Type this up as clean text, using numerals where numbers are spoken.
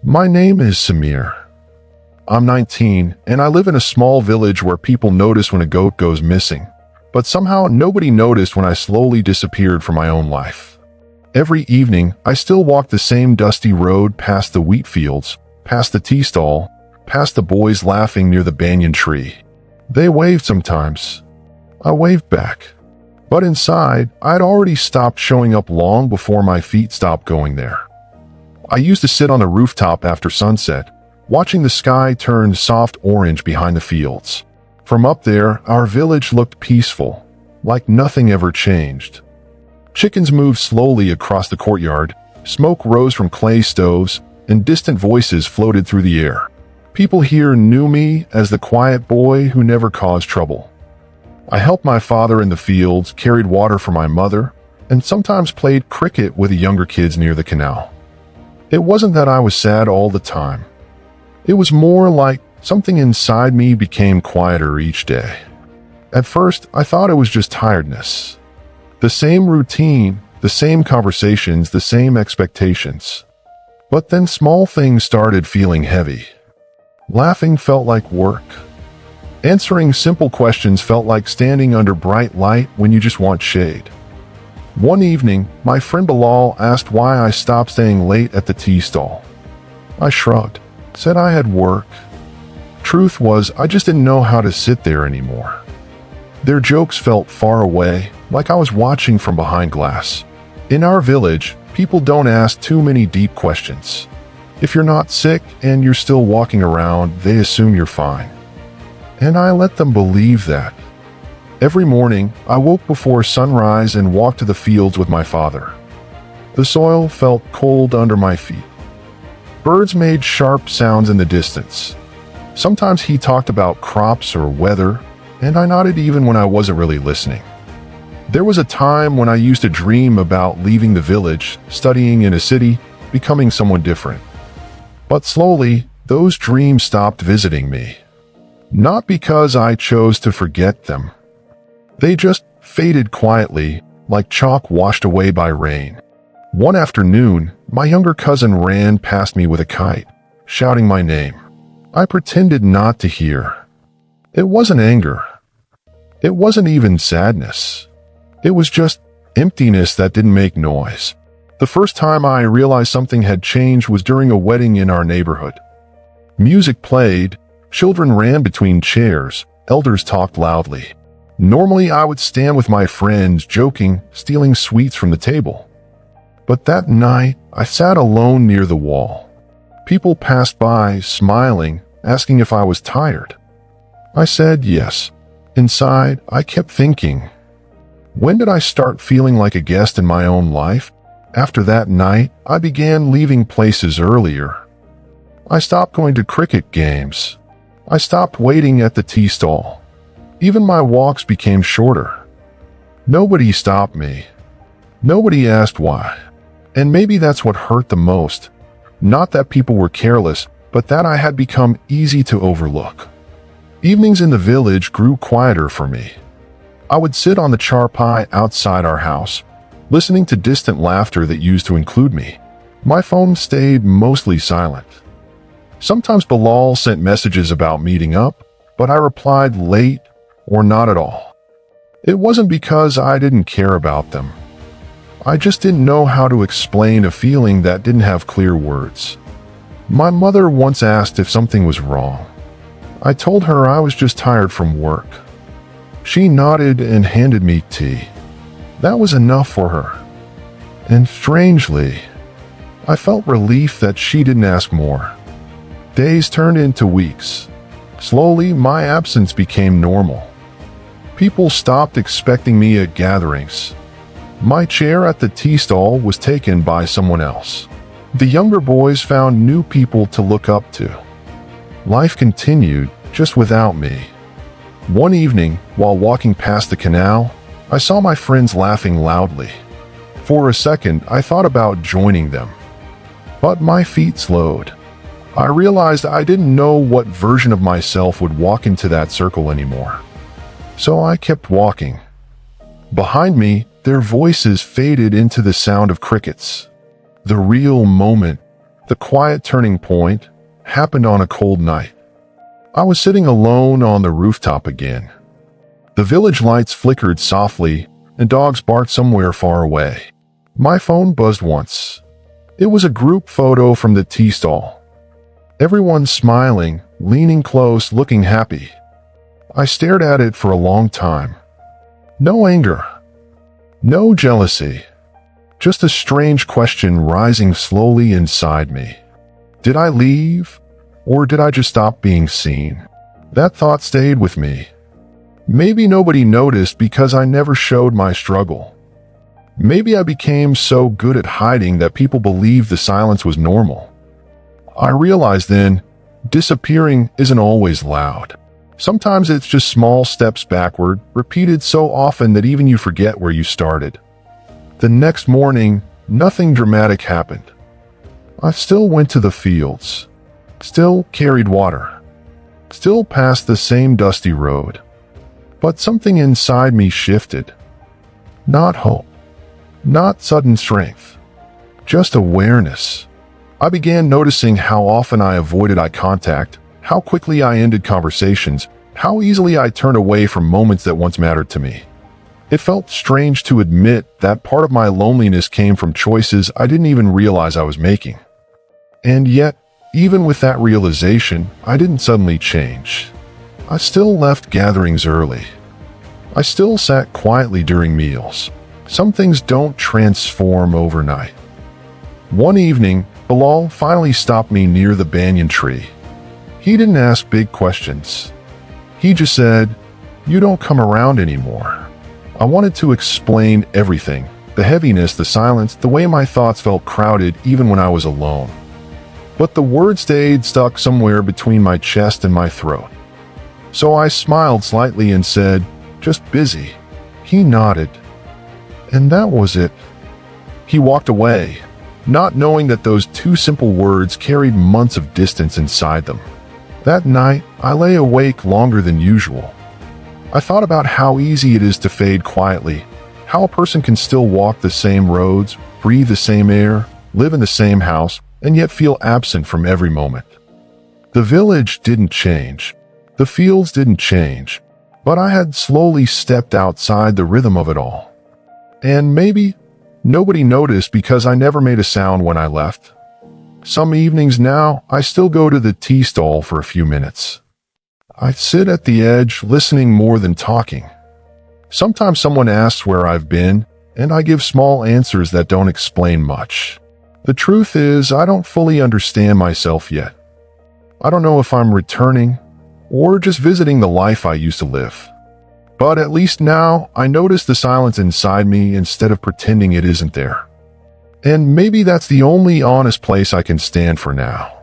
My name is Samir. I'm 19, and I live in a small village where people notice when a goat goes missing. But somehow nobody noticed when I slowly disappeared from my own life. Every evening, I still walk the same dusty road past the wheat fields, past the tea stall, past the boys laughing near the banyan tree. They waved sometimes. I waved back. But inside, I'd already stopped showing up long before my feet stopped going there. I used to sit on the rooftop after sunset, watching the sky turn soft orange behind the fields. From up there, our village looked peaceful, like nothing ever changed. Chickens moved slowly across the courtyard, smoke rose from clay stoves, and distant voices floated through the air. People here knew me as the quiet boy who never caused trouble. I helped my father in the fields, carried water for my mother, and sometimes played cricket with the younger kids near the canal. It wasn't that I was sad all the time. It was more like something inside me became quieter each day. At first, I thought it was just tiredness. The same routine, the same conversations, the same expectations. But then small things started feeling heavy. Laughing felt like work. Answering simple questions felt like standing under bright light when you just want shade. One evening, my friend Bilal asked why I stopped staying late at the tea stall. I shrugged, said I had work. Truth was, I just didn't know how to sit there anymore. Their jokes felt far away, like I was watching from behind glass. In our village, people don't ask too many deep questions. If you're not sick and you're still walking around, they assume you're fine. And I let them believe that. Every morning, I woke before sunrise and walked to the fields with my father. The soil felt cold under my feet. Birds made sharp sounds in the distance. Sometimes he talked about crops or weather, and I nodded even when I wasn't really listening. There was a time when I used to dream about leaving the village, studying in a city, becoming someone different. But slowly, those dreams stopped visiting me. Not because I chose to forget them. They just faded quietly, like chalk washed away by rain. One afternoon, my younger cousin ran past me with a kite, shouting my name. I pretended not to hear. It wasn't anger. It wasn't even sadness. It was just emptiness that didn't make noise. The first time I realized something had changed was during a wedding in our neighborhood. Music played, children ran between chairs, elders talked loudly. Normally, I would stand with my friends, joking, stealing sweets from the table. But that night, I sat alone near the wall. People passed by, smiling, asking if I was tired. I said yes. Inside, I kept thinking, when did I start feeling like a guest in my own life? After that night, I began leaving places earlier. I stopped going to cricket games. I stopped waiting at the tea stall. Even my walks became shorter. Nobody stopped me. Nobody asked why. And maybe that's what hurt the most. Not that people were careless, but that I had become easy to overlook. Evenings in the village grew quieter for me. I would sit on the charpai outside our house, listening to distant laughter that used to include me. My phone stayed mostly silent. Sometimes Bilal sent messages about meeting up, but I replied late or not at all. It wasn't because I didn't care about them. I just didn't know how to explain a feeling that didn't have clear words. My mother once asked if something was wrong. I told her I was just tired from work. She nodded and handed me tea. That was enough for her. And strangely, I felt relief that she didn't ask more. Days turned into weeks. Slowly, my absence became normal. People stopped expecting me at gatherings. My chair at the tea stall was taken by someone else. The younger boys found new people to look up to. Life continued, just without me. One evening, while walking past the canal, I saw my friends laughing loudly. For a second, I thought about joining them. But my feet slowed. I realized I didn't know what version of myself would walk into that circle anymore. So I kept walking. Behind me, their voices faded into the sound of crickets. The real moment, The quiet turning point happened on a cold night. I was sitting alone on the rooftop again. The village lights flickered softly, and dogs barked somewhere far away. My phone buzzed once. It was a group photo from the tea stall. Everyone smiling, leaning close, looking happy. I stared at it for a long time. No anger. No jealousy. Just a strange question rising slowly inside me. Did I leave? Or did I just stop being seen? That thought stayed with me. Maybe nobody noticed because I never showed my struggle. Maybe I became so good at hiding that people believed the silence was normal. I realized then, disappearing isn't always loud. Sometimes it's just small steps backward, repeated so often that even you forget where you started. The next morning, nothing dramatic happened. I still went to the fields, still carried water, still passed the same dusty road. But something inside me shifted. Not hope, not sudden strength, just awareness. I began noticing how often I avoided eye contact, how quickly I ended conversations, how easily I turned away from moments that once mattered to me. It felt strange to admit that part of my loneliness came from choices I didn't even realize I was making. And yet, even with that realization, I didn't suddenly change. I still left gatherings early. I still sat quietly during meals. Some things don't transform overnight. One evening, Bilal finally stopped me near the banyan tree. He didn't ask big questions. He just said, "You don't come around anymore." I wanted to explain everything, the heaviness, the silence, the way my thoughts felt crowded even when I was alone. But the words stayed stuck somewhere between my chest and my throat. So I smiled slightly and said, "Just busy." He nodded. And that was it. He walked away, not knowing that those two simple words carried months of distance inside them. That night, I lay awake longer than usual. I thought about how easy it is to fade quietly, how a person can still walk the same roads, breathe the same air, live in the same house, and yet feel absent from every moment. The village didn't change. The fields didn't change. But I had slowly stepped outside the rhythm of it all. And maybe nobody noticed because I never made a sound when I left. Some evenings now, I still go to the tea stall for a few minutes. I sit at the edge, listening more than talking. Sometimes someone asks where I've been, and I give small answers that don't explain much. The truth is, I don't fully understand myself yet. I don't know if I'm returning, or just visiting the life I used to live. But at least now, I notice the silence inside me instead of pretending it isn't there. And maybe that's the only honest place I can stand for now.